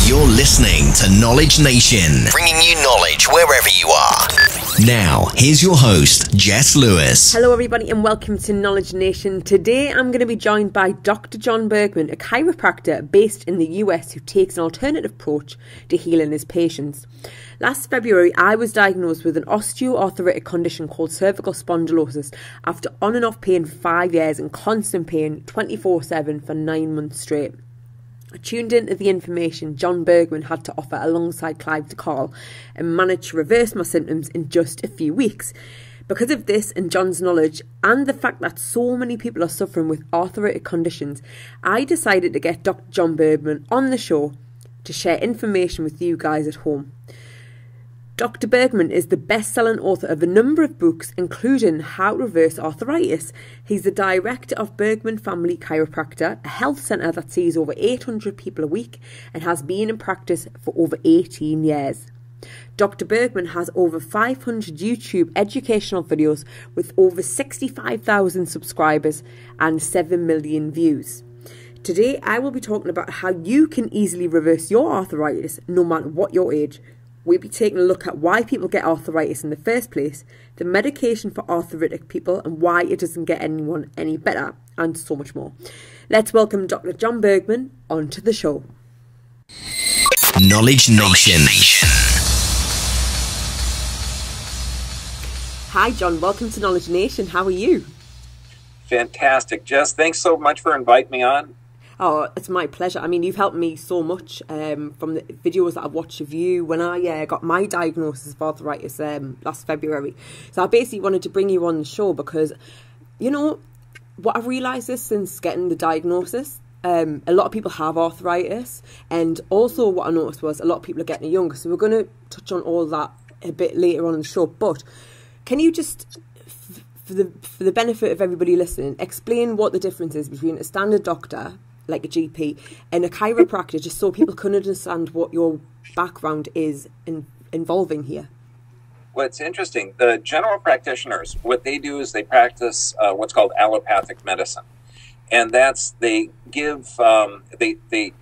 You're listening to Knowledge Nation, bringing you knowledge wherever you are. Now, here's your host, Jess Lewis. Hello everybody and welcome to Knowledge Nation. Today I'm going to be joined by Dr. John Bergman, a chiropractor based in the US who takes an alternative approach to healing his patients. Last February I was diagnosed with an osteoarthritic condition called cervical spondylosis after on and off pain for 5 years and constant pain 24/7 for 9 months straight. I tuned into the information John Bergman had to offer alongside Clive DeCarl and managed to reverse my symptoms in just a few weeks. Because of this and John's knowledge and the fact that so many people are suffering with arthritic conditions, I decided to get Dr. John Bergman on the show to share information with you guys at home. Dr. Bergman is the best-selling author of a number of books, including How to Reverse Arthritis. He's the director of Bergman Family Chiropractor, a health centre that sees over 800 people a week and has been in practice for over 18 years. Dr. Bergman has over 500 YouTube educational videos with over 65,000 subscribers and 7 million views. Today, I will be talking about how you can easily reverse your arthritis no matter what your age. We'll be taking a look at why people get arthritis in the first place, the medication for arthritic people and why it doesn't get anyone any better, and so much more. Let's welcome Dr. John Bergman onto the show. Knowledge Nation. Hi John, welcome to Knowledge Nation. How are you? Fantastic, Jess. Thanks so much for inviting me on. Oh, it's my pleasure. I mean, you've helped me so much from the videos that I've watched of you when I got my diagnosis of arthritis last February. So I basically wanted to bring you on the show because, you know, what I've realised is since getting the diagnosis, a lot of people have arthritis. And also what I noticed was a lot of people are getting it younger. So we're going to touch on all that a bit later on in the show. But can you just, for the benefit of everybody listening, explain what the difference is between a standard doctor, like a GP, and a chiropractor, just so people can understand what your background is involving here? Well, it's interesting. The general practitioners, what they do is they practice what's called allopathic medicine. And that's, they give, they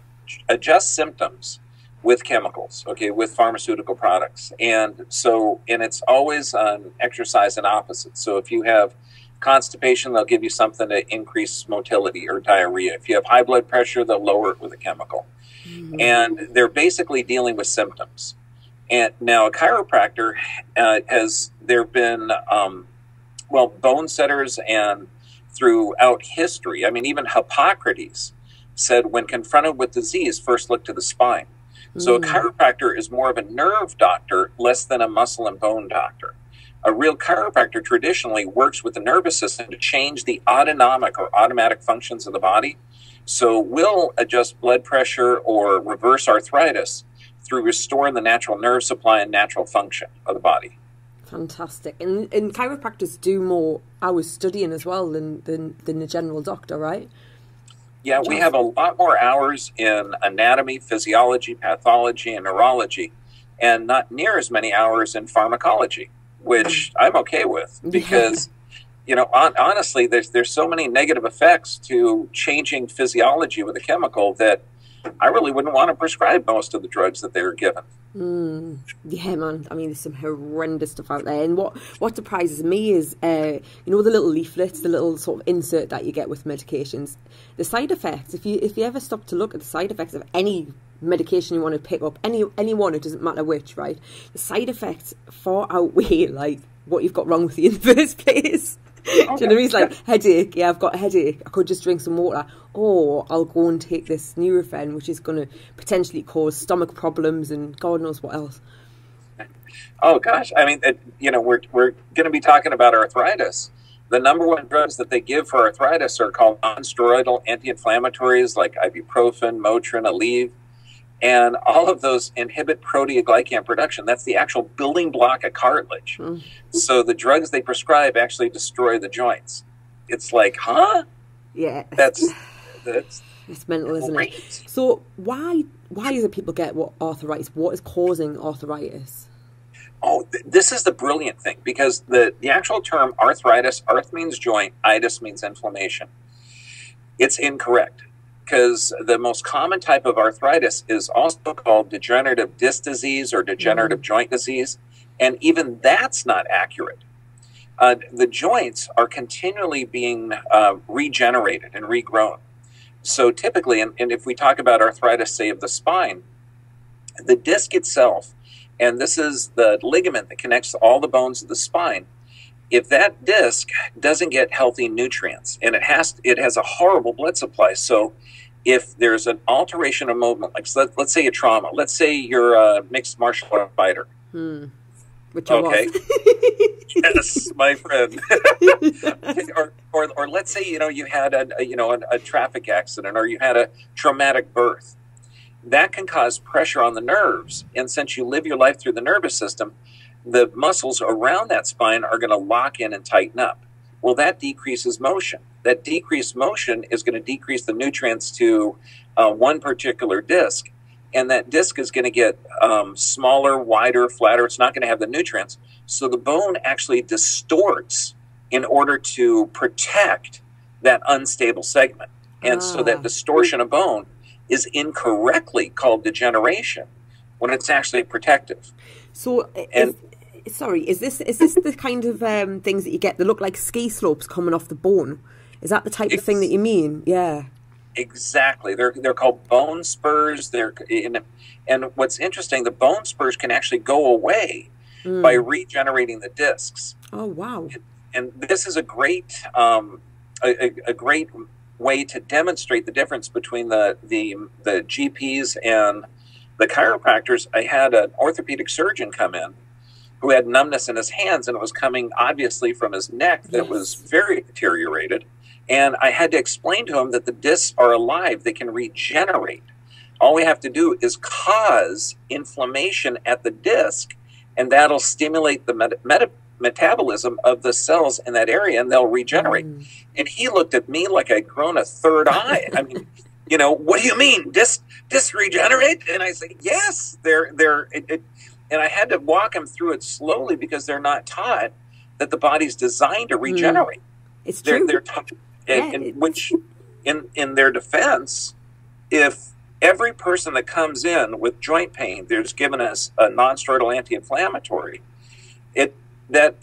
adjust symptoms with chemicals, okay, with pharmaceutical products. And so, and it's always on exercise and opposite. So if you have constipation, they'll give you something to increase motility or diarrhea. If you have high blood pressure, they'll lower it with a chemical. Mm-hmm. And they're basically dealing with symptoms. And now a chiropractor there have been, bone setters, and throughout history, I mean, even Hippocrates said when confronted with disease, first look to the spine. Mm-hmm. So a chiropractor is more of a nerve doctor, less than a muscle and bone doctor. A real chiropractor traditionally works with the nervous system to change the autonomic or automatic functions of the body. So we'll adjust blood pressure or reverse arthritis through restoring the natural nerve supply and natural function of the body. Fantastic. And chiropractors do more hours studying as well than the general doctor, right? Yeah, we have a lot more hours in anatomy, physiology, pathology, and neurology, and not near as many hours in pharmacology, which I'm okay with because, you know, honestly, there's so many negative effects to changing physiology with a chemical that I really wouldn't want to prescribe most of the drugs that they were given. Yeah, man. I mean, there's some horrendous stuff out there. And what surprises me is, you know, the little leaflets, the little sort of insert that you get with medications, the side effects. If you ever stop to look at the side effects of any medication you want to pick up, any one, it doesn't matter which, right? The side effects far outweigh like what you've got wrong with you in the first place. Okay. Do you know what I mean? It's like headache. Yeah, I've got a headache. I could just drink some water, or I'll go and take this Nurofen, which is going to potentially cause stomach problems and God knows what else. Oh gosh, I mean, you know, we're going to be talking about arthritis. The number one drugs that they give for arthritis are called non-steroidal anti-inflammatories like ibuprofen, Motrin, Aleve. And all of those inhibit proteoglycan production. That's the actual building block of cartilage. So the drugs they prescribe actually destroy the joints. It's like, huh? Yeah. That's it's mental, isn't it? So why is it people get arthritis? What is causing arthritis? Oh, this is the brilliant thing, because the actual term arthritis, arth means joint, itis means inflammation. It's incorrect. because the most common type of arthritis is also called degenerative disc disease or degenerative joint disease, and even that's not accurate. The joints are continually being regenerated and regrown. So typically, and if we talk about arthritis, say, of the spine, the disc itself, and this is the ligament that connects all the bones of the spine, if that disc doesn't get healthy nutrients, and it has a horrible blood supply, so if there's an alteration of movement, like let's say a trauma, let's say you're a mixed martial art fighter. Which I was. Yes, my friend. or let's say, you had a traffic accident, or you had a traumatic birth. That can cause pressure on the nerves. And since you live your life through the nervous system, the muscles around that spine are going to lock in and tighten up. Well, that decreases motion. That decreased motion is going to decrease the nutrients to one particular disc. And that disc is going to get smaller, wider, flatter. It's not going to have the nutrients. So the bone actually distorts in order to protect that unstable segment. And so that distortion of bone is incorrectly called degeneration when it's actually protective. So, is this the kind of things that you get that look like ski slopes coming off the bone? Is that the type of thing that you mean? Yeah. Exactly. They're called bone spurs. And what's interesting, the bone spurs can actually go away by regenerating the discs. Oh, wow. And this is a great great way to demonstrate the difference between the GPs and the chiropractors. I had an orthopedic surgeon come in who had numbness in his hands, and it was coming obviously from his neck that was very deteriorated. And I had to explain to him that the discs are alive. They can regenerate. All we have to do is cause inflammation at the disc, and that'll stimulate the metabolism of the cells in that area, and they'll regenerate. And he looked at me like I'd grown a third eye. I mean, what do you mean? Discs regenerate? And I said, yes, and I had to walk him through it slowly because they're not taught that the body's designed to regenerate. It's true. They're taught, which in their defense, if every person that comes in with joint pain, there's given us a non-steroidal anti-inflammatory, that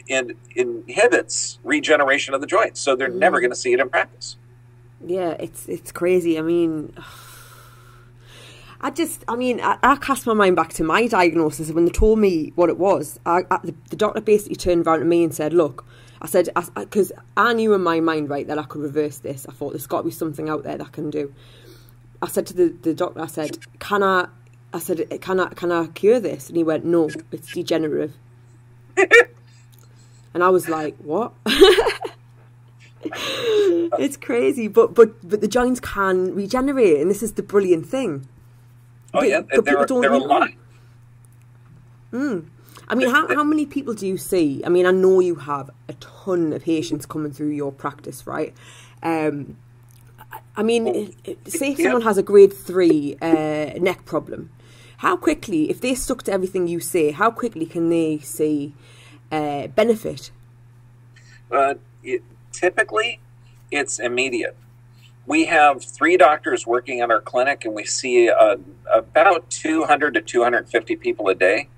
inhibits regeneration of the joints. So they're never going to see it in practice. Yeah, it's crazy. I mean, I cast my mind back to my diagnosis. When they told me what it was, the doctor basically turned around to me and said, look, I said, because I knew in my mind, right, that I could reverse this. I thought there's got to be something out there that I can do. I said to the doctor, I said, can I cure this? And he went, no, it's degenerative. And I was like, what? It's crazy, but the joints can regenerate, and this is the brilliant thing. Oh, yeah, they're alive. I mean, how many people do you see? I mean, I know you have a ton of patients coming through your practice, right? I mean, say if someone has a grade 3 neck problem, how quickly, if they stuck to everything you say, how quickly can they see benefit? Typically, it's immediate. We have 3 doctors working in our clinic, and we see about 200 to 250 people a day.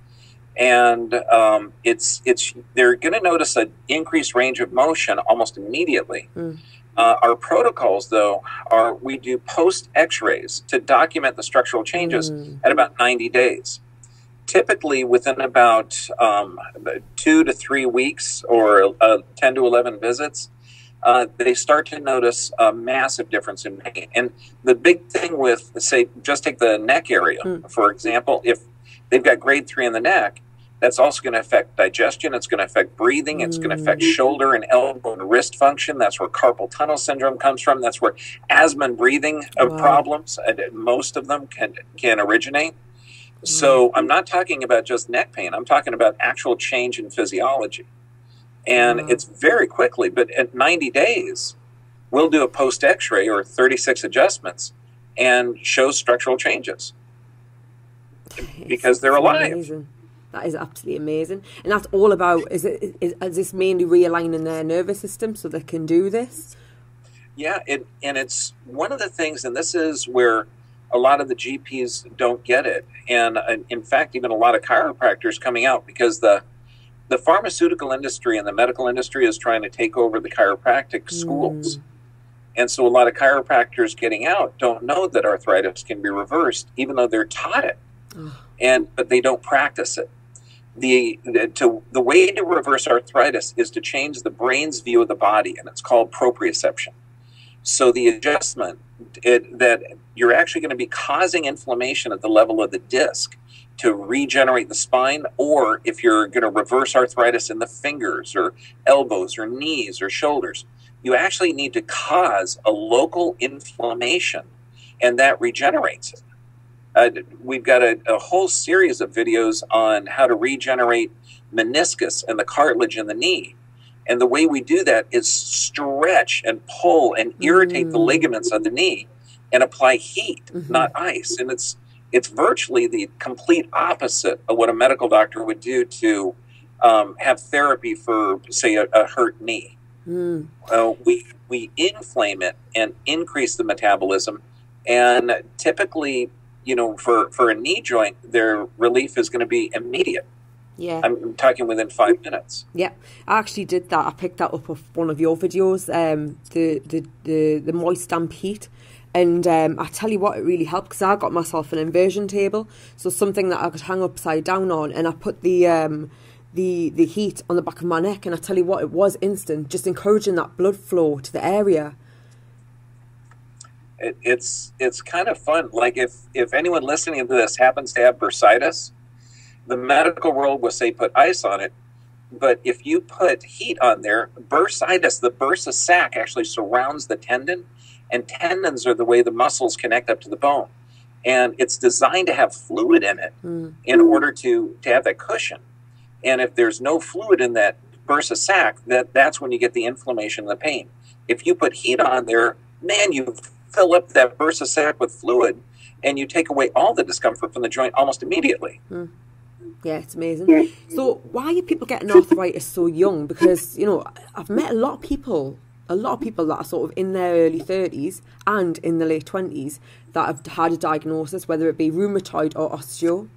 And they're going to notice an increased range of motion almost immediately. Our protocols, though, are we do post X-rays to document the structural changes at about 90 days. Typically, within about 2 to 3 weeks or 10 to 11 visits, they start to notice a massive difference in pain. And the big thing with, say, just take the neck area, for example, if they've got grade 3 in the neck, that's also going to affect digestion. It's going to affect breathing. It's going to affect shoulder and elbow and wrist function. That's where carpal tunnel syndrome comes from. That's where asthma and breathing problems, most of them can originate. So I'm not talking about just neck pain. I'm talking about actual change in physiology. And it's very quickly, but at 90 days, we'll do a post X-ray or 36 adjustments and show structural changes because they're alive. Amazing. That is absolutely amazing. And that's all about, is this mainly realigning their nervous system so they can do this? Yeah, and it's one of the things, and this is where a lot of the GPs don't get it. And in fact, even a lot of chiropractors coming out, because the pharmaceutical industry and the medical industry is trying to take over the chiropractic schools. And so a lot of chiropractors getting out don't know that arthritis can be reversed, even though they're taught it, but they don't practice it. The way to reverse arthritis is to change the brain's view of the body, and it's called proprioception. So the adjustment that you're actually going to be causing inflammation at the level of the disc to regenerate the spine, or if you're going to reverse arthritis in the fingers or elbows or knees or shoulders, you actually need to cause a local inflammation, and that regenerates it. We've got a whole series of videos on how to regenerate meniscus and the cartilage in the knee. And the way we do that is stretch and pull and irritate the ligaments of the knee and apply heat, not ice. And it's virtually the complete opposite of what a medical doctor would do to have therapy for, say, a hurt knee. We inflame it and increase the metabolism. And typically, for a knee joint, their relief is going to be immediate. Yeah, I'm talking within 5 minutes. Yeah, I actually did that. I picked that up off one of your videos, the moist damp heat, and I tell you what, it really helped, because I got myself an inversion table, so something that I could hang upside down on, and I put the heat on the back of my neck, and I tell you what, it was instant, just encouraging that blood flow to the area. It's kind of fun. Like if anyone listening to this happens to have bursitis, the medical world will say put ice on it, but if you put heat on there, bursitis, the bursa sac actually surrounds the tendon, and tendons are the way the muscles connect up to the bone. And it's designed to have fluid in it in order to have that cushion. And if there's no fluid in that bursa sac, that's when you get the inflammation and the pain. If you put heat on there, man, you fill up that bursa sac with fluid, and you take away all the discomfort from the joint almost immediately. Yeah, it's amazing. So why are people getting arthritis so young? Because, I've met a lot of people that are sort of in their early 30s and in the late 20s that have had a diagnosis, whether it be rheumatoid or osteo.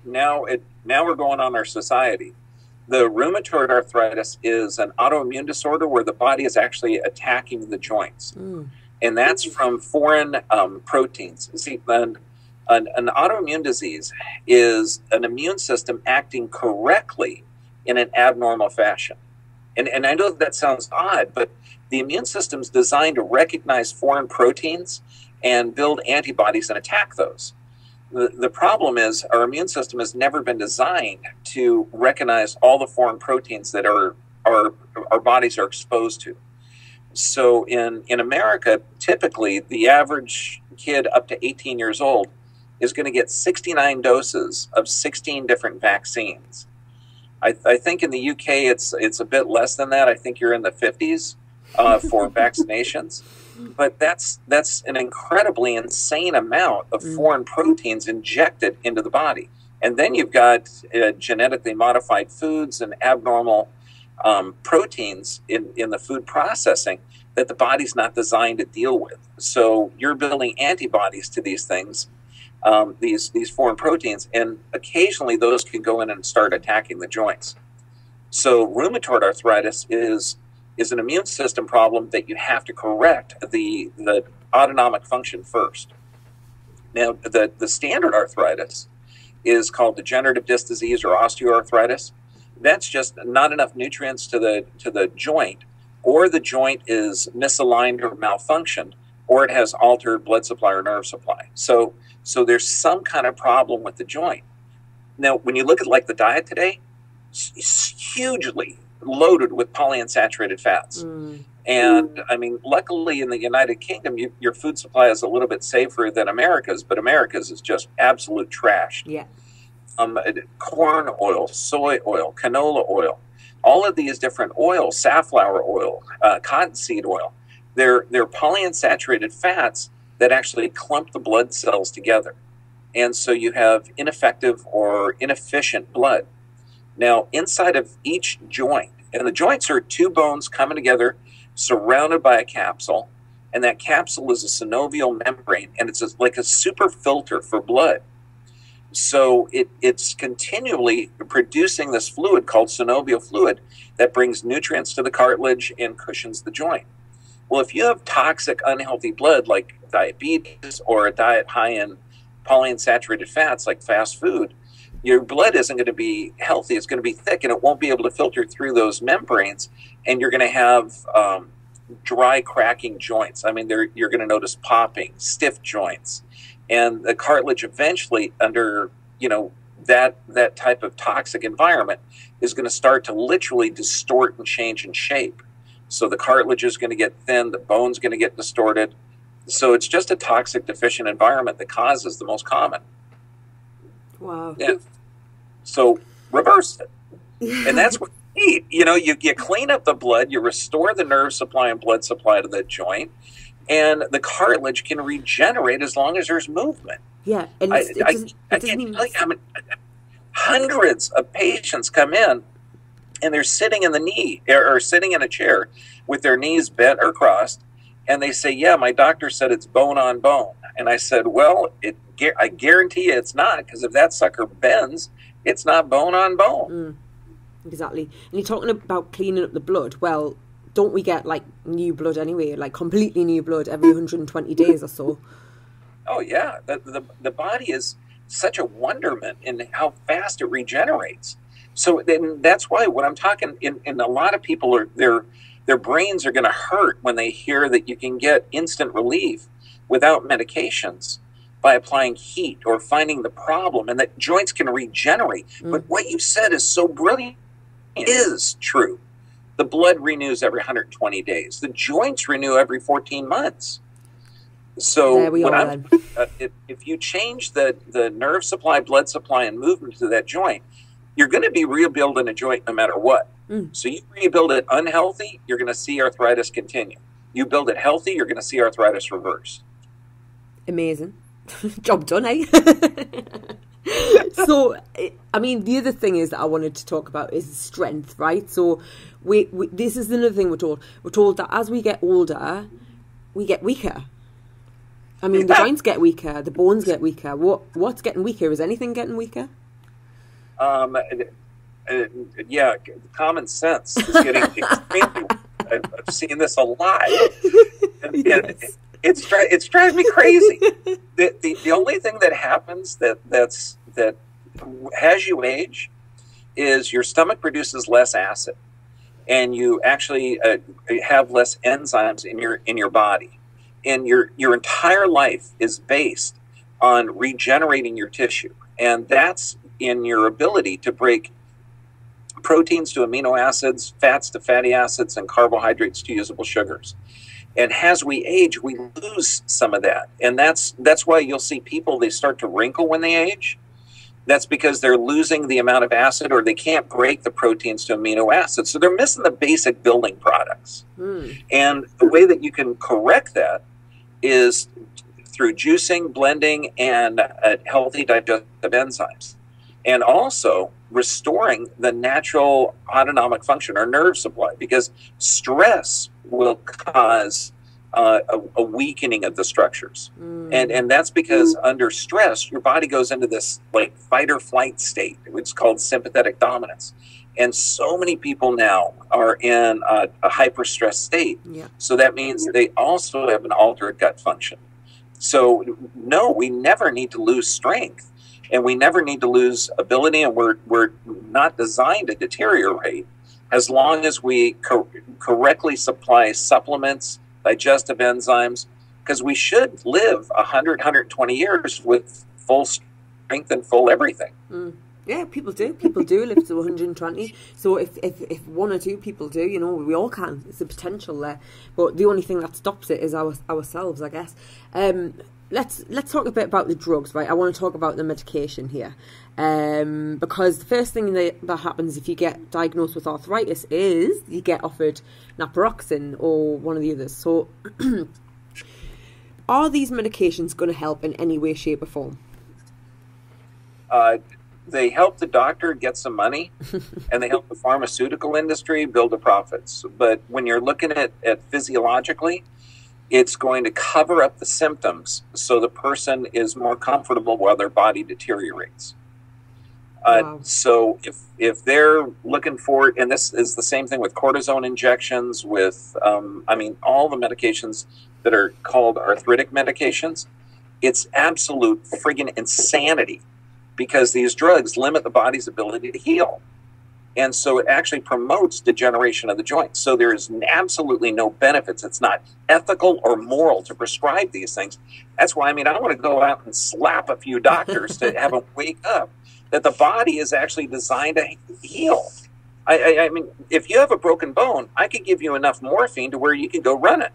Now we're going on our society. The rheumatoid arthritis is an autoimmune disorder where the body is actually attacking the joints. And that's from foreign proteins. See, an autoimmune disease is an immune system acting correctly in an abnormal fashion. And I know that sounds odd, but the immune system is designed to recognize foreign proteins and build antibodies and attack those. The problem is our immune system has never been designed to recognize all the foreign proteins that our bodies are exposed to. So in America, typically the average kid up to 18 years old is going to get 69 doses of 16 different vaccines. I think in the UK it's a bit less than that. I think you're in the 50s for vaccinations. But that's an incredibly insane amount of foreign proteins injected into the body. And then you've got genetically modified foods and abnormal proteins in the food processing that the body's not designed to deal with. So you're building antibodies to these things, these foreign proteins, and occasionally those can go in and start attacking the joints. So rheumatoid arthritis is an immune system problem that you have to correct the autonomic function first. Now, the standard arthritis is called degenerative disc disease or osteoarthritis. That's just not enough nutrients to the joint, or the joint is misaligned or malfunctioned, or it has altered blood supply or nerve supply. So there's some kind of problem with the joint. Now, when you look at like the diet today, it's hugely loaded with polyunsaturated fats. And I mean, luckily in the United Kingdom, your food supply is a little bit safer than America's, but America's is just absolute trash. Yeah. Corn oil, soy oil, canola oil, all of these different oils, safflower oil, cottonseed oil, they're polyunsaturated fats that actually clump the blood cells together. And so you have ineffective or inefficient blood. Now, inside of each joint, And the joints are two bones coming together, surrounded by a capsule. And that capsule is a synovial membrane, and it's like a super filter for blood. So it's continually producing this fluid called synovial fluid that brings nutrients to the cartilage and cushions the joint. Well, if you have toxic, unhealthy blood like diabetes or a diet high in polyunsaturated fats like fast food, your blood isn't going to be healthy. It's going to be thick, and it won't be able to filter through those membranes, and you're going to have dry, cracking joints. I mean, you're going to notice popping, stiff joints. And the cartilage eventually, under that type of toxic environment, is going to start to literally distort and change in shape. So the cartilage is going to get thin, the bone's going to get distorted. So it's just a toxic deficient environment that causes the most common. Wow. Yeah. So reverse it. And that's what you need. You clean up the blood, you restore the nerve supply and blood supply to the joint, and the cartilage can regenerate as long as there's movement. Yeah, and I can't tell you how many hundreds of patients come in, and they're sitting in the knee or sitting in a chair with their knees bent or crossed, and they say, "Yeah, my doctor said it's bone on bone." And I said, "Well, I guarantee you it's not, because if that sucker bends, it's not bone on bone." Exactly. And you're talking about cleaning up the blood. Well, don't we get like new blood anyway, like completely new blood every 120 days or so? Oh yeah, the body is such a wonderment in how fast it regenerates. So then that's why when I'm talking, in a lot of people their brains are going to hurt when they hear that you can get instant relief without medications by applying heat or finding the problem, and that joints can regenerate. But what you said is so brilliant. It is true. The blood renews every 120 days. The joints renew every 14 months. So if you change the nerve supply, blood supply, and movement to that joint, you're going to be rebuilding a joint no matter what. So you rebuild it unhealthy, you're going to see arthritis continue. You build it healthy, you're going to see arthritis reverse. Amazing. Job done, eh? So, I mean, the other thing is that I wanted to talk about is strength, right? So this is another thing we're told. We're told that as we get older, we get weaker. I mean, the joints get weaker, the bones get weaker. What's getting weaker? Is anything getting weaker? Yeah, common sense is getting extremely. I've seen this a lot. Yes. It's driving me crazy. The only thing that happens that has you age is your stomach produces less acid, and you actually have less enzymes in your body, and your entire life is based on regenerating your tissue, and that's in your ability to break proteins to amino acids, fats to fatty acids, and carbohydrates to usable sugars. And as we age, we lose some of that. And that's why you'll see people, they start to wrinkle when they age. That's because they're losing the amount of acid, or they can't break the proteins to amino acids. So they're missing the basic building products. And the way that you can correct that is through juicing, blending, and healthy digestive enzymes. And also restoring the natural autonomic function or nerve supply, because stress will cause a weakening of the structures. And that's because under stress, your body goes into this like fight or flight state. It's called sympathetic dominance. And so many people now are in a hyper-stress state. Yeah. So that means they also have an altered gut function. So no, we never need to lose strength. And we never need to lose ability, and we're not designed to deteriorate as long as we correctly supply supplements, digestive enzymes, because we should live 100, 120 years with full strength and full everything. Yeah, people do. People do live to 120. So if one or two people do, we all can. It's a potential there. But the only thing that stops it is ourselves, I guess. Let's talk a bit about the drugs, right? I want to talk about the medication here, because the first thing that happens if you get diagnosed with arthritis is you get offered naproxen or one of the others. So, are these medications going to help in any way, shape, or form? they help the doctor get some money, and they help the pharmaceutical industry build the profits. But when you're looking at physiologically, it's going to cover up the symptoms so the person is more comfortable while their body deteriorates. Wow. So if they're looking for it, and this is the same thing with cortisone injections, with, all the medications that are called arthritic medications, it's absolute friggin' insanity, because these drugs limit the body's ability to heal. And so it actually promotes degeneration of the joints. So there is absolutely no benefits. It's not ethical or moral to prescribe these things. That's why, I want to go out and slap a few doctors to have them wake up that the body is actually designed to heal. I mean, if you have a broken bone, I could give you enough morphine to where you can go run it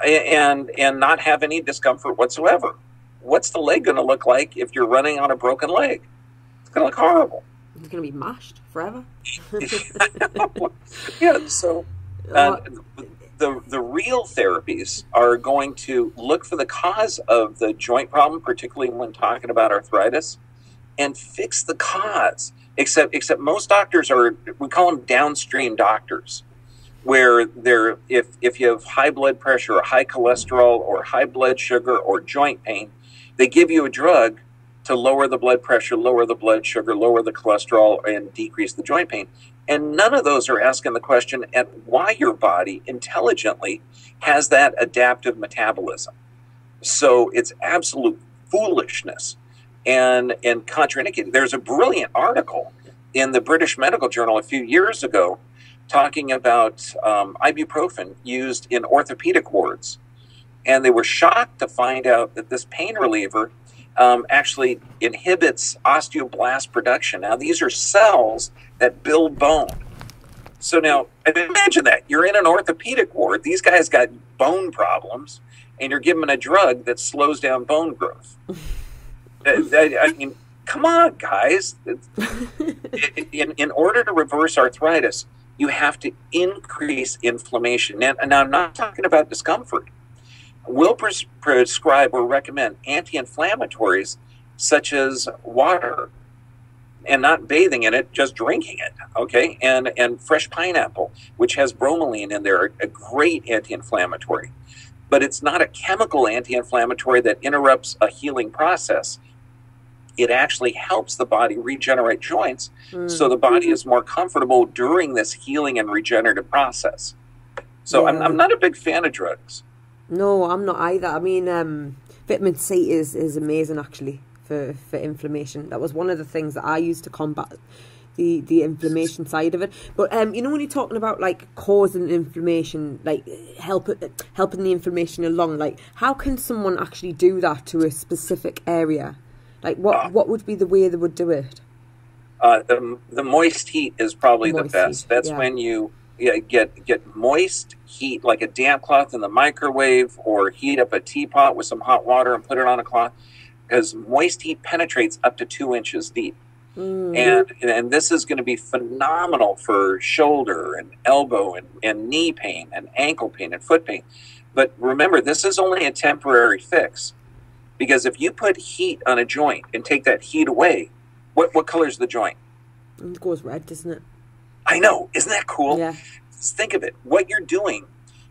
and not have any discomfort whatsoever. What's the leg going to look like if you're running on a broken leg? It's going to look horrible. It's going to be mashed forever. Yeah, so the real therapies are going to look for the cause of the joint problem, particularly when talking about arthritis, and fix the cause. Except most doctors we call them downstream doctors, where if you have high blood pressure or high cholesterol or high blood sugar or joint pain, they give you a drug to lower the blood pressure, lower the blood sugar, lower the cholesterol, and decrease the joint pain. And none of those are asking the question at why your body intelligently has that adaptive metabolism. So it's absolute foolishness and contraindicated. There's a brilliant article in the British Medical Journal a few years ago talking about ibuprofen used in orthopedic wards. And they were shocked to find out that this pain reliever actually inhibits osteoblast production. Now, these are cells that build bone. So now, imagine that. You're in an orthopedic ward. These guys got bone problems, and you're giving them a drug that slows down bone growth. I mean, come on, guys. In order to reverse arthritis, you have to increase inflammation. Now, I'm not talking about discomfort. We'll prescribe or recommend anti-inflammatories such as water, and not bathing in it, just drinking it, okay? And fresh pineapple, which has bromelain in there, a great anti-inflammatory. But it's not a chemical anti-inflammatory that interrupts a healing process. It actually helps the body regenerate joints so the body is more comfortable during this healing and regenerative process. So I'm not a big fan of drugs. No, I'm not either. I mean, vitamin C is amazing, actually, for inflammation. That was one of the things that I used to combat the inflammation side of it. But, when you're talking about, like, causing inflammation, like, helping the inflammation along, like, how can someone actually do that to a specific area? Like, what would be the way they would do it? The moist heat is probably the best. Heat, that's when you get moist heat, like a damp cloth in the microwave, or heat up a teapot with some hot water and put it on a cloth, because moist heat penetrates up to 2 inches deep. And this is going to be phenomenal for shoulder and elbow and knee pain and ankle pain and foot pain. But remember, this is only a temporary fix, because if you put heat on a joint and take that heat away, what color is the joint? It goes red, doesn't it? I know. Isn't that cool? Yeah. Just think of it. What you're doing,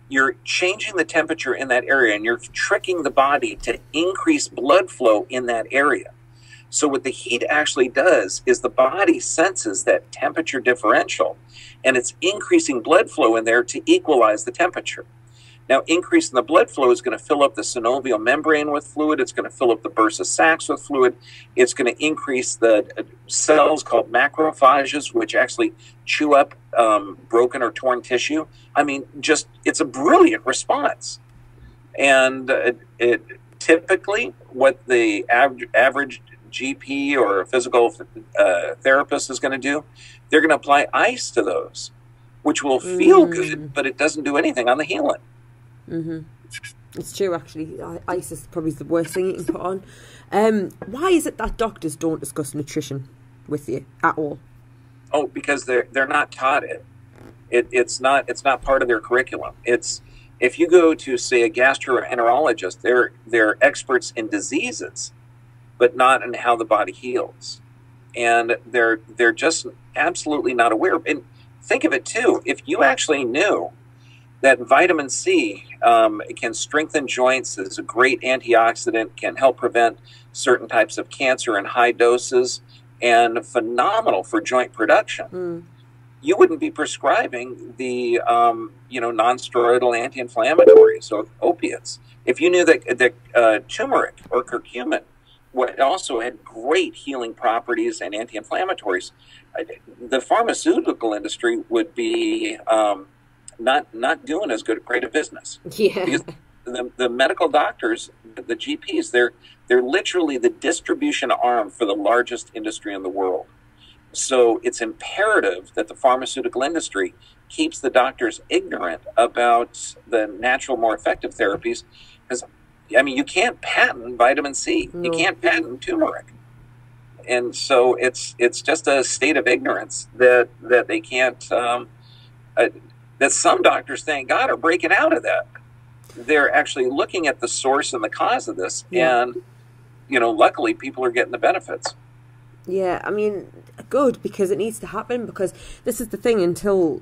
you're changing the temperature in that area, and you're tricking the body to increase blood flow in that area. So what the heat actually does is the body senses that temperature differential, and it's increasing blood flow in there to equalize the temperature. Now, increasing the blood flow is going to fill up the synovial membrane with fluid. It's going to fill up the bursa sacs with fluid. It's going to increase the cells called macrophages, which actually chew up broken or torn tissue. I mean, it's a brilliant response. And it typically, what the average GP or physical therapist is going to do, they're going to apply ice to those, which will feel good, but it doesn't do anything on the healing. It's true, actually. Ice is probably the worst thing you can put on. Why is it that doctors don't discuss nutrition with you at all? Oh, because they're not taught it. It's not part of their curriculum. It's, if you go to, say, a gastroenterologist, they're experts in diseases, but not in how the body heals. and they're just absolutely not aware. And think of it too, if you actually knew that vitamin C can strengthen joints, is a great antioxidant, can help prevent certain types of cancer in high doses, and phenomenal for joint production, you wouldn't be prescribing the non-steroidal anti-inflammatories or opiates. If you knew that turmeric or curcumin also had great healing properties and anti-inflammatories, the pharmaceutical industry would be not doing as great a business. Yeah. Because the medical doctors, the GPs, they're literally the distribution arm for the largest industry in the world. So it's imperative that the pharmaceutical industry keeps the doctors ignorant about the natural, more effective therapies. Because, I mean, you can't patent vitamin C. No. You can't patent turmeric. And so it's just a state of ignorance that they can't, that some doctors, thank God, are breaking out of that. They're actually looking at the source and the cause of this. Yeah. And, luckily people are getting the benefits. Yeah, I mean, good, because it needs to happen, because this is the thing, until,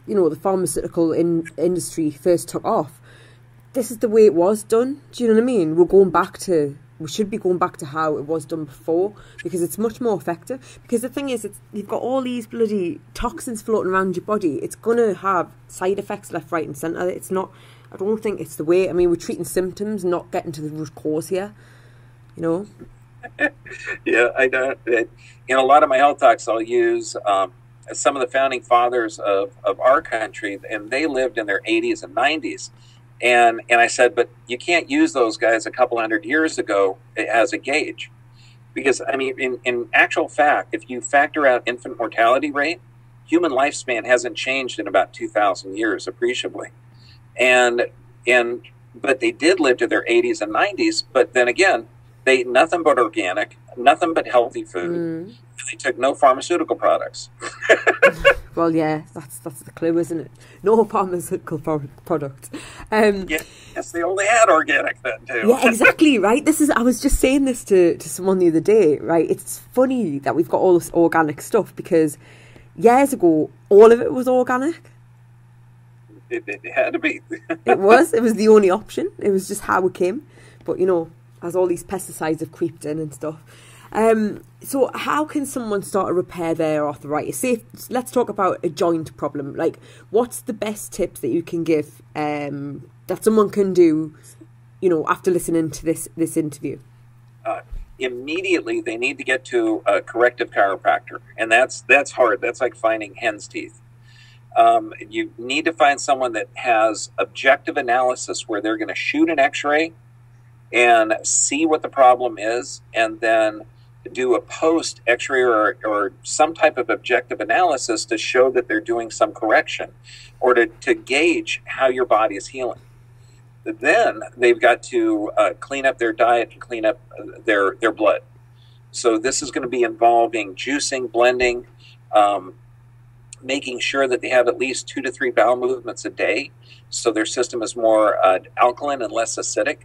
the pharmaceutical industry first took off, this is the way it was done. Do you know what I mean? We should be going back to how it was done before, because it's much more effective. Because the thing is, you've got all these bloody toxins floating around your body. It's going to have side effects left, right and centre. I don't think it's the way. I mean, we're treating symptoms, not getting to the root cause here, Yeah, I don't. In a lot of my health talks, I'll use some of the founding fathers of our country, and they lived in their 80s and 90s. And I said, but you can't use those guys a couple hundred years ago as a gauge. Because, I mean, in actual fact, if you factor out infant mortality rate, human lifespan hasn't changed in about 2,000 years appreciably. But they did live to their 80s and 90s. But then again, they ate nothing but organic, nothing but healthy food. They took no pharmaceutical products. Well, yeah, that's the clue, isn't it? No pharmaceutical products. Yes, they only had organic then too. Yeah, exactly, right? I was just saying this to someone the other day, right? It's funny that we've got all this organic stuff, because years ago, all of it was organic. It had to be. It was the only option. It was just how it came. But, as all these pesticides have creeped in and stuff. So how can someone start to repair their arthritis? Say, let's talk about a joint problem. Like, what's the best tips that you can give that someone can do, after listening to this interview? Immediately, they need to get to a corrective chiropractor. And that's hard. That's like finding hen's teeth. You need to find someone that has objective analysis, where they're going to shoot an x-ray and see what the problem is, and then do a post x-ray or some type of objective analysis to show that they're doing some correction, or to gauge how your body is healing. Then they've got to clean up their diet and clean up their blood. So this is going to be involving juicing, blending, making sure that they have at least 2 to 3 bowel movements a day, so their system is more alkaline and less acidic.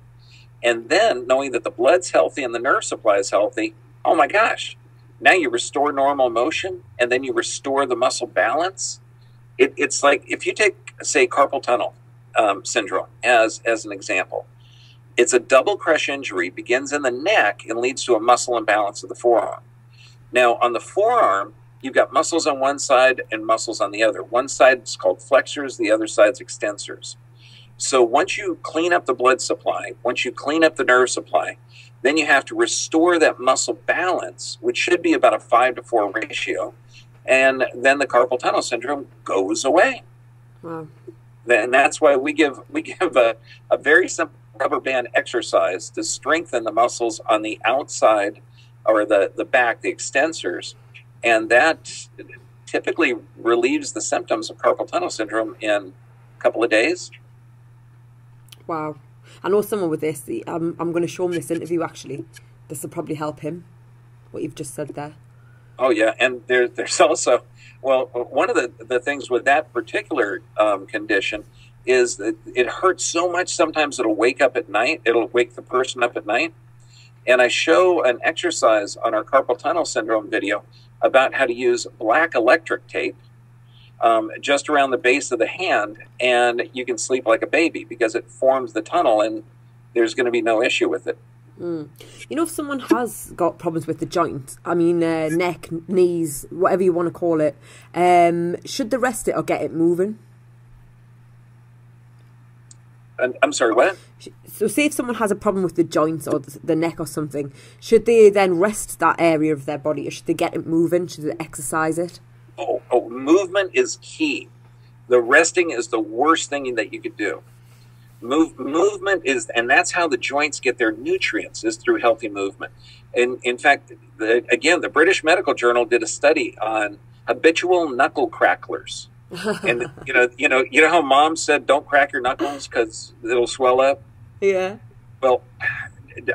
And then knowing that the blood's healthy and the nerve supply is healthy, oh my gosh, now you restore normal motion, and then you restore the muscle balance. It's like, if you take, say, carpal tunnel syndrome as an example, it's a double crush injury, begins in the neck and leads to a muscle imbalance of the forearm. Now, on the forearm, you've got muscles on one side and muscles on the other. One side is called flexors, the other side's extensors. So once you clean up the blood supply, once you clean up the nerve supply, then you have to restore that muscle balance, which should be about a 5-to-4 ratio. And then the carpal tunnel syndrome goes away. Wow. And that's why we give a very simple rubber band exercise to strengthen the muscles on the outside, or the back, the extensors. And that typically relieves the symptoms of carpal tunnel syndrome in a couple of days. Wow. I know someone with this. I'm going to show him this interview, actually. This will probably help him, what you've just said there. Oh, yeah. And there's also, well, one of the things with that particular condition is that it hurts so much sometimes it'll wake up at night. It'll wake the person up at night. And I show an exercise on our carpal tunnel syndrome video about how to use black electric tape just around the base of the hand, and you can sleep like a baby because it forms the tunnel and there's going to be no issue with it. You know, if someone has got problems with the joints, I mean, neck, knees, whatever you want to call it, should they rest it or get it moving? I'm sorry, what? So say if someone has a problem with the joints or the neck or something, should they then rest that area of their body, or should they get it moving? Should they exercise it? Oh, movement is key. The resting is the worst thing that you could do. Movement is, and that's how the joints get their nutrients, is through healthy movement. And in fact, the British Medical Journal did a study on habitual knuckle cracklers. And you know how Mom said don't crack your knuckles because it'll swell up. Yeah. Well,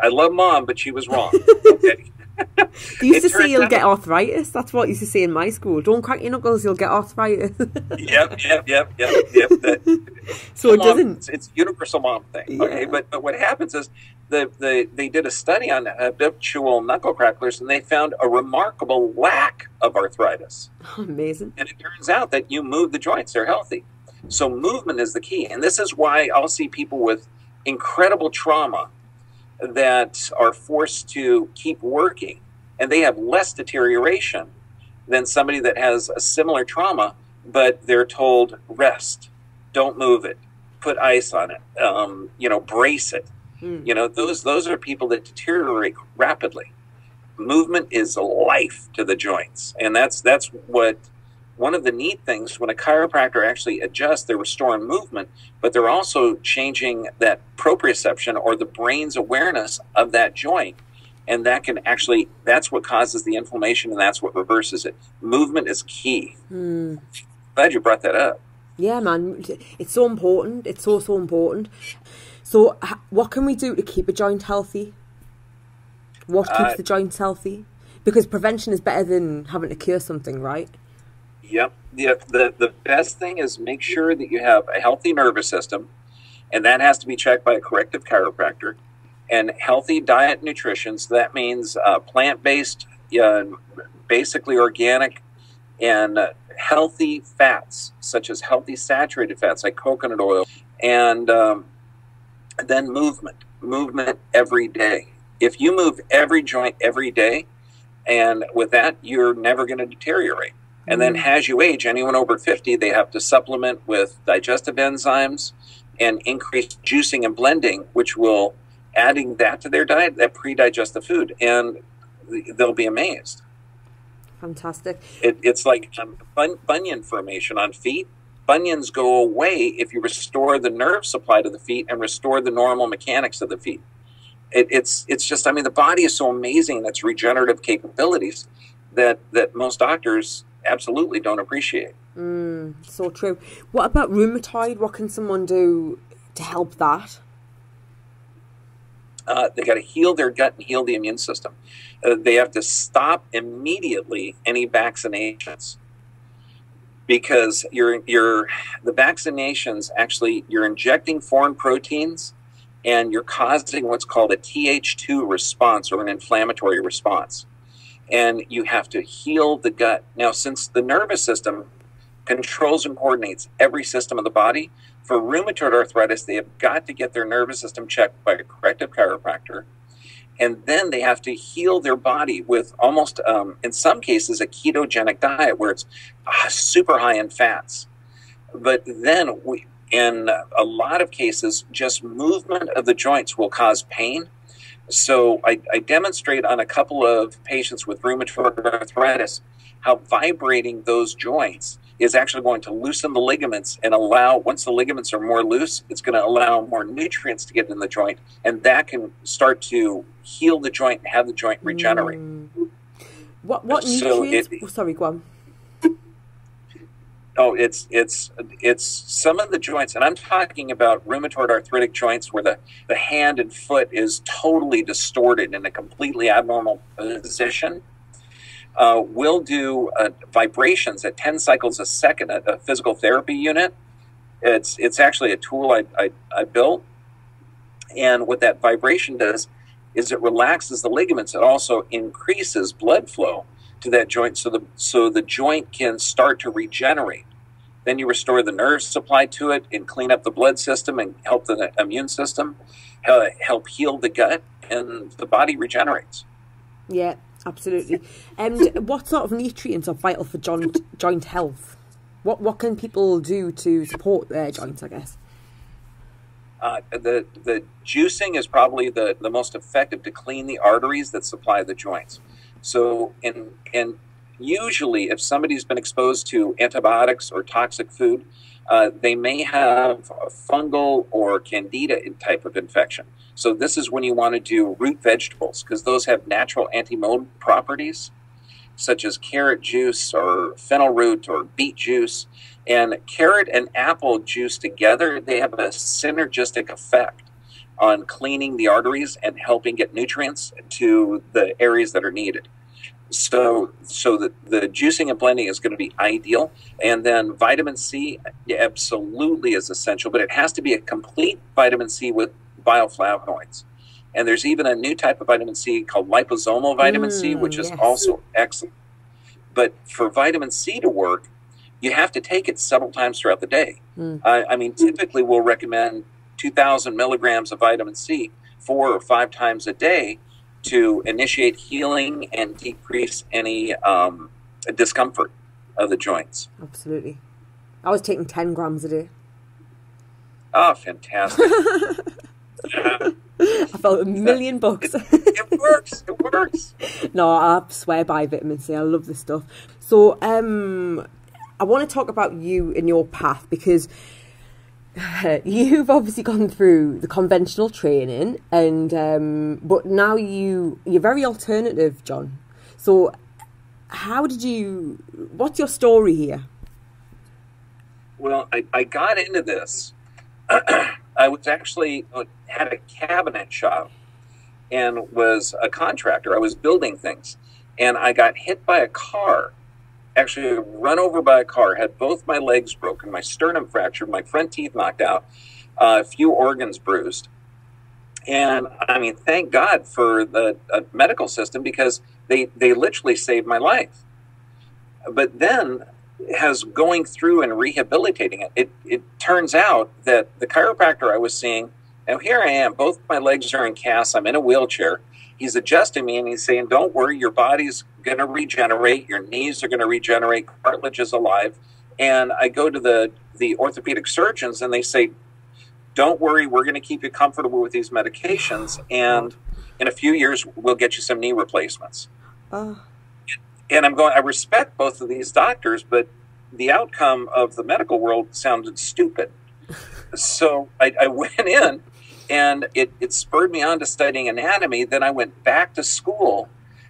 I love Mom, but she was wrong. Okay. They used to say you'll get arthritis. That's what used to say in my school. Don't crack your knuckles, you'll get arthritis. Yep. So it doesn't. It's a universal mom thing. Yeah. Okay, but what happens is they did a study on habitual knuckle cracklers, and they found a remarkable lack of arthritis. Amazing. And it turns out that you move the joints; they're healthy. So movement is the key, and this is why I'll see people with incredible trauma that are forced to keep working, and they have less deterioration than somebody that has a similar trauma, but they're told rest, don't move it, put ice on it, brace it. Those are people that deteriorate rapidly. Movement is life to the joints, and that's what one of the neat things when a chiropractor actually adjusts, they're restoring movement, but they're also changing that proprioception or the brain's awareness of that joint. And that can actually, that's what causes the inflammation, and that's what reverses it. Movement is key. Glad you brought that up. Yeah, man. It's so important. It's so important. So what can we do to keep a joint healthy? What keeps the joints healthy? Because prevention is better than having to cure something, right? Yep. The best thing is make sure that you have a healthy nervous system, and that has to be checked by a corrective chiropractor, and healthy diet and nutrition. So that means plant-based, basically organic, and healthy fats, such as healthy saturated fats like coconut oil, and then movement every day. If you move every joint every day, and with that, you're never going to deteriorate. And then as you age, anyone over 50, they have to supplement with digestive enzymes and increase juicing and blending, which will adding that to their diet, that pre-digested food, and they'll be amazed. Fantastic. It's like bunion formation on feet. Bunions go away if you restore the nerve supply to the feet and restore the normal mechanics of the feet. It's just, I mean, the body is so amazing in its regenerative capabilities that most doctors absolutely don't appreciate. So true. What about rheumatoid? What can someone do to help that? They got to heal their gut and heal the immune system. They have to stop immediately any vaccinations, because the vaccinations actually, you're injecting foreign proteins and you're causing what's called a Th2 response, or an inflammatory response. And you have to heal the gut. Now, since the nervous system controls and coordinates every system of the body, for rheumatoid arthritis, they have got to get their nervous system checked by a corrective chiropractor. And then they have to heal their body with almost, in some cases, a ketogenic diet where it's super high in fats. But then, in a lot of cases, just movement of the joints will cause pain. So I demonstrate on a couple of patients with rheumatoid arthritis how vibrating those joints is actually going to loosen the ligaments and allow, once the ligaments are more loose, it's going to allow more nutrients to get in the joint, and that can start to heal the joint and have the joint regenerate. What nutrients? Sorry, go on. Oh, it's some of the joints, and I'm talking about rheumatoid arthritic joints where the hand and foot is totally distorted in a completely abnormal position. We'll do vibrations at 10 cycles a second at a physical therapy unit. It's actually a tool I built, and what that vibration does is it relaxes the ligaments. It also increases blood flow to that joint so the joint can start to regenerate. Then you restore the nerve supply to it and clean up the blood system and help the immune system, help heal the gut, and the body regenerates. Yeah, absolutely. And what sort of nutrients are vital for joint health? What can people do to support their joints, I guess? The juicing is probably the most effective to clean the arteries that supply the joints. So, and usually if somebody's been exposed to antibiotics or toxic food, they may have a fungal or candida type of infection. So this is when you want to do root vegetables, because those have natural antimold properties, such as carrot juice or fennel root or beet juice. And carrot and apple juice together, they have a synergistic effect on cleaning the arteries and helping get nutrients to the areas that are needed. So the juicing and blending is going to be ideal. And then vitamin C absolutely is essential, but it has to be a complete vitamin C with bioflavonoids. And there's even a new type of vitamin C called liposomal vitamin C, which is also excellent. But for vitamin C to work, you have to take it several times throughout the day. I mean, typically we'll recommend 2,000 milligrams of vitamin C 4 or 5 times a day to initiate healing and decrease any discomfort of the joints. Absolutely. I was taking 10 grams a day. Oh, fantastic. I felt $1,000,000. It works. It works. No, I swear by vitamin C. I love this stuff. So, I want to talk about you and your path, because you've obviously gone through the conventional training, and but now you're very alternative, John. So, what's your story here? Well, I got into this. I was actually had a cabinet shop and was a contractor. I was building things, and I got hit by a car. Actually, run over by a car. Had both my legs broken, my sternum fractured, my front teeth knocked out, a few organs bruised. And I mean, thank God for the medical system, because they literally saved my life. But then, as going through and rehabilitating it turns out that the chiropractor I was seeing, now here I am, both my legs are in casts, I'm in a wheelchair. He's adjusting me and he's saying, don't worry, your body's going to regenerate, your knees are going to regenerate, cartilage is alive. And I go to the orthopedic surgeons and they say, don't worry, we're going to keep you comfortable with these medications, and in a few years we'll get you some knee replacements. And I respect both of these doctors, but the outcome of the medical world sounded stupid. So I went in, and it spurred me on to studying anatomy. Then I went back to school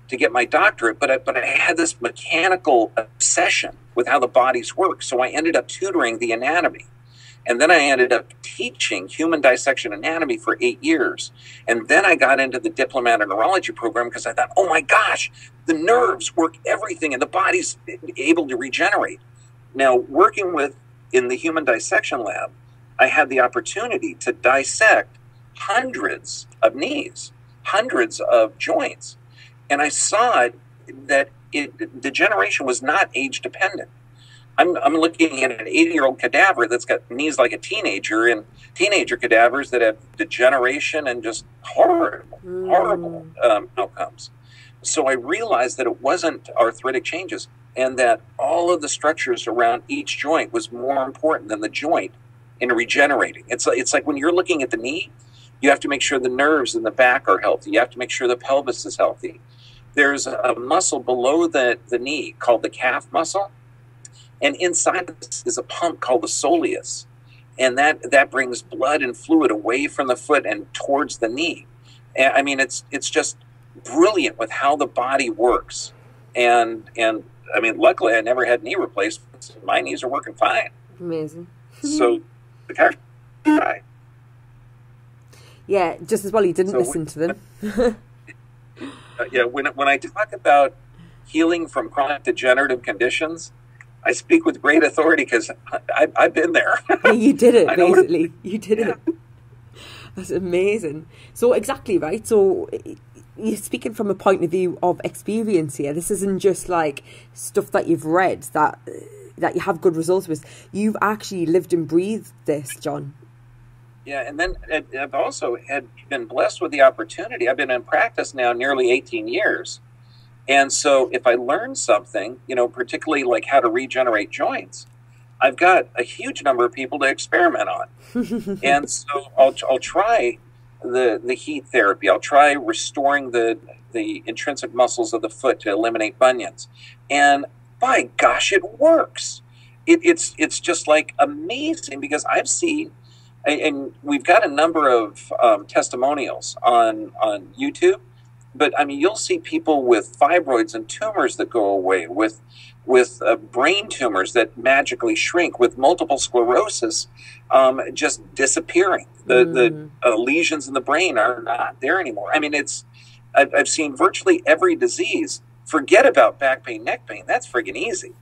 to get my doctorate, but I had this mechanical obsession with how the bodies work. So I ended up tutoring the anatomy. And then I ended up teaching human dissection anatomy for 8 years. And then I got into the diploma in neurology program because I thought, oh my gosh, the nerves work everything and the body's able to regenerate. Now, working in the human dissection lab, I had the opportunity to dissect hundreds of knees, hundreds of joints. And I saw that degeneration was not age dependent. I'm looking at an 80-year-old cadaver that's got knees like a teenager, and teenager cadavers that have degeneration and just horrible outcomes. So I realized that it wasn't arthritic changes, and that all of the structures around each joint was more important than the joint in regenerating. It's like when you're looking at the knee, you have to make sure the nerves in the back are healthy. You have to make sure the pelvis is healthy. There's a muscle below the knee called the calf muscle. And inside of this is a pump called the soleus. And that brings blood and fluid away from the foot and towards the knee. And I mean, it's just brilliant with how the body works. And I mean, luckily I never had knee replacements. My knees are working fine. Amazing. So the chiropractor. Yeah, just as well you didn't listen to them. Yeah, when I talk about healing from chronic degenerative conditions, I speak with great authority because I've been there. You did it, basically. You did it. That's amazing. So exactly, right? So you're speaking from a point of view of experience here. This isn't just like stuff that you've read that you have good results with. You've actually lived and breathed this, John. Yeah, and then I've also been blessed with the opportunity. I've been in practice now nearly 18 years. And so if I learn something, particularly like how to regenerate joints, I've got a huge number of people to experiment on. And so I'll try the heat therapy. I'll try restoring the intrinsic muscles of the foot to eliminate bunions. And by gosh, it works. It's just like amazing, because I've seen, and we've got a number of testimonials on YouTube, but I mean, you'll see people with fibroids and tumors that go away, with brain tumors that magically shrink, with multiple sclerosis just disappearing. The lesions in the brain are not there anymore. I mean, I've seen virtually every disease. Forget about back pain, neck pain. That's friggin' easy.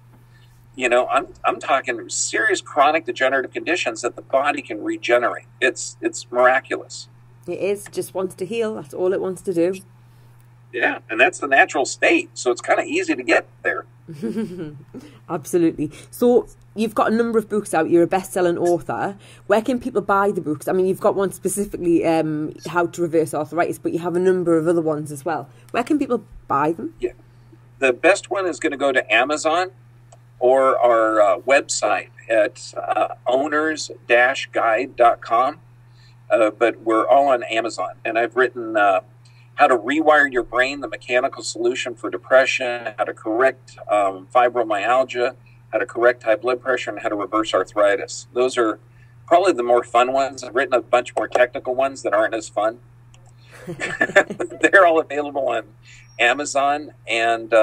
I'm talking serious chronic degenerative conditions that the body can regenerate. It's miraculous. It is. It just wants to heal. That's all it wants to do. Yeah, and that's the natural state. So it's kind of easy to get there. Absolutely. So you've got a number of books out. You're a best-selling author. Where can people buy the books? I mean, you've got one specifically, How to Reverse Arthritis, but you have a number of other ones as well. Where can people buy them? Yeah, the best one is going to go to Amazon or our website at owners-guide.com. But we're all on Amazon. And I've written How to Rewire Your Brain, the Mechanical Solution for Depression, How to Correct Fibromyalgia, How to Correct High Blood Pressure, and How to Reverse Arthritis. Those are probably the more fun ones. I've written a bunch more technical ones that aren't as fun. They're all available on Amazon, and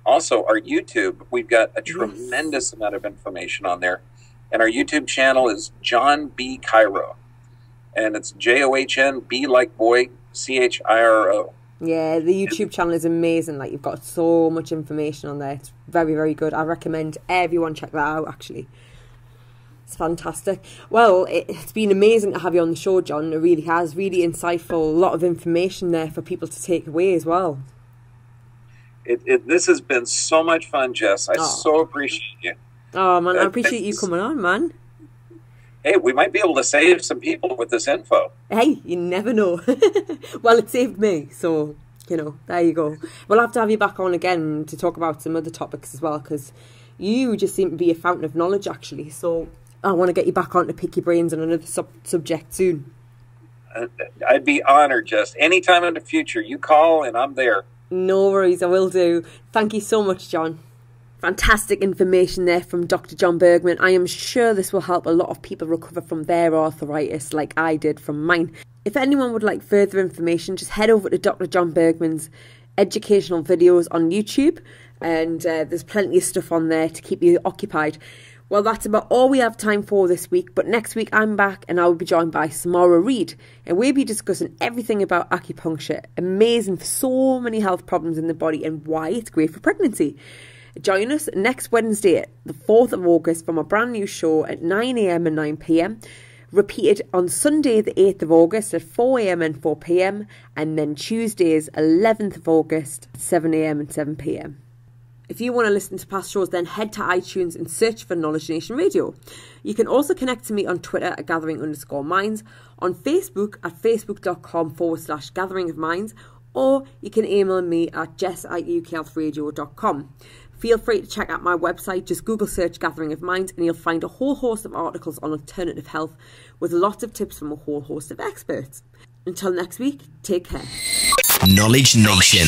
also our YouTube. We've got a tremendous amount of information on there. And our YouTube channel is John B. Chiro. And it's John B like boy, Chiro. Yeah, the YouTube channel is amazing. Like, you've got so much information on there. It's very, very good. I recommend everyone check that out, actually. It's fantastic. Well, it's been amazing to have you on the show, John. It really has. Really insightful. A lot of information there for people to take away as well. This has been so much fun, Jess. I so appreciate you. Oh, man, I appreciate you coming on, man. Hey, we might be able to save some people with this info. Hey, you never know. Well, it saved me, so, there you go. We'll have to have you back on again to talk about some other topics as well, because you just seem to be a fountain of knowledge, actually. So I want to get you back on to pick your brains on another subject soon. I'd be honored, Jess. Anytime in the future, you call and I'm there. No worries, I will do. Thank you so much, John. Fantastic information there from Dr. John Bergman. I am sure this will help a lot of people recover from their arthritis like I did from mine. If anyone would like further information, just head over to Dr. John Bergman's educational videos on YouTube, and there's plenty of stuff on there to keep you occupied. Well, that's about all we have time for this week, but next week I'm back and I'll be joined by Samara Reid, and we'll be discussing everything about acupuncture, amazing for so many health problems in the body and why it's great for pregnancy. Join us next Wednesday, the 4th of August, from a brand new show at 9 a.m. and 9 p.m. Repeated on Sunday, the 8th of August at 4 a.m. and 4 p.m. And then Tuesdays, 11th of August at 7 a.m. and 7 p.m. If you want to listen to past shows, then head to iTunes and search for Knowledge Nation Radio. You can also connect to me on Twitter at gathering_minds, on Facebook at facebook.com/gathering of minds, or you can email me at jess@ukhealthradio.com. Feel free to check out my website. Just Google search Gathering of Minds and you'll find a whole host of articles on alternative health with lots of tips from a whole host of experts. Until next week, take care. Knowledge Nation.